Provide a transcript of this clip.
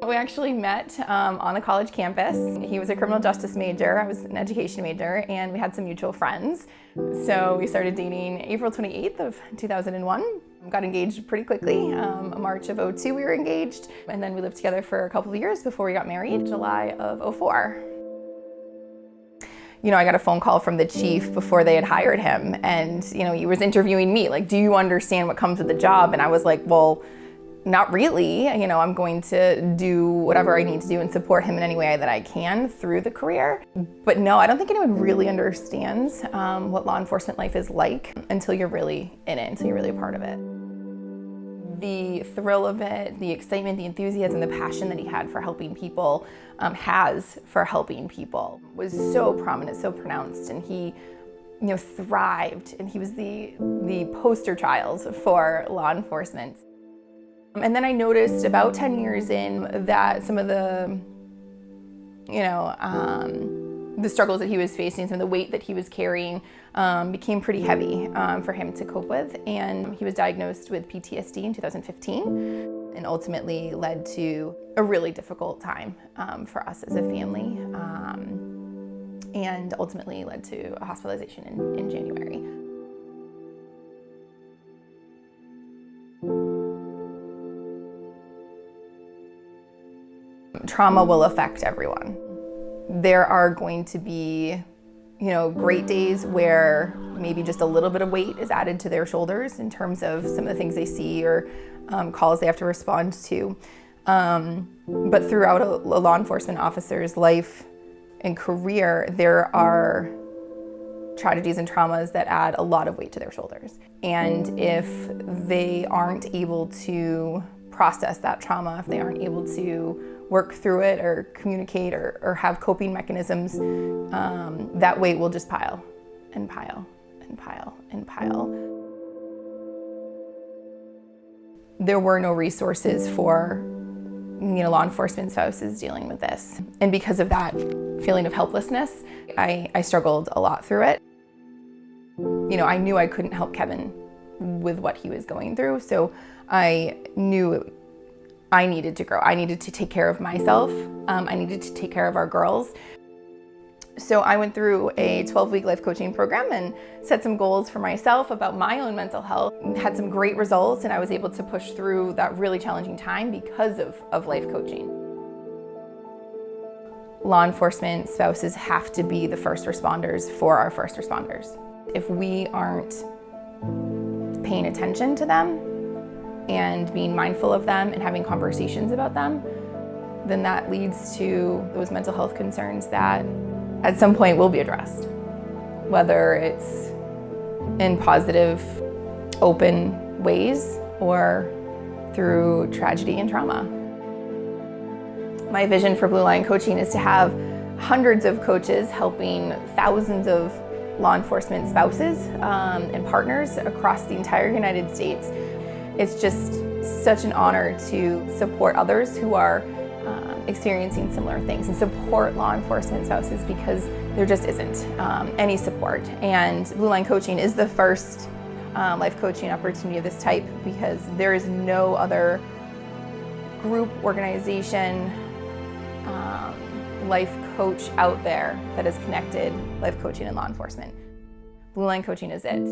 We actually met on the college campus. He was a criminal justice major, I was an education major, and we had some mutual friends. So we started dating April 28th of 2001. Got engaged pretty quickly. March of 2002 we were engaged, and then we lived together for a couple of years before we got married, July of 2004. I got a phone call from the chief before they had hired him, and he was interviewing me, like, do you understand what comes with the job? And I was like, well, not really. I'm going to do whatever I need to do and support him in any way that I can through the career. But no, I don't think anyone really understands what law enforcement life is like until you're really in it, until you're really a part of it. The thrill of it, the excitement, the enthusiasm, the passion that he had for helping people, was so prominent, so pronounced, and he thrived, and he was the poster child for law enforcement. And then I noticed about 10 years in that some of the struggles that he was facing, some of the weight that he was carrying became pretty heavy for him to cope with. And he was diagnosed with PTSD in 2015 and ultimately led to a really difficult time for us as a family and ultimately led to a hospitalization in January. Trauma will affect everyone. There are going to be, great days where maybe just a little bit of weight is added to their shoulders in terms of some of the things they see or calls they have to respond to. But throughout a law enforcement officer's life and career, there are tragedies and traumas that add a lot of weight to their shoulders. And if they aren't able to process that trauma, if they aren't able to work through it or communicate or have coping mechanisms, that weight will just pile and pile and pile and pile. There were no resources for law enforcement spouses dealing with this. And because of that feeling of helplessness, I struggled a lot through it. I knew I couldn't help Kevin with what he was going through, so I knew I needed to grow. I needed to take care of myself. I needed to take care of our girls. So I went through a 12-week life coaching program and set some goals for myself about my own mental health. Had some great results, and I was able to push through that really challenging time because of life coaching. Law enforcement spouses have to be the first responders for our first responders. If we aren't paying attention to them and being mindful of them and having conversations about them, then that leads to those mental health concerns that at some point will be addressed, whether it's in positive, open ways or through tragedy and trauma. My vision for Blue Lion Coaching is to have hundreds of coaches helping thousands of law enforcement spouses and partners across the entire United States. It's just such an honor to support others who are experiencing similar things and support law enforcement spouses, because there just isn't any support. And Blue Lion Coaching is the first life coaching opportunity of this type, because there is no other group, organization, life coach out there that has connected life coaching and law enforcement. Blue Lion Coaching is it.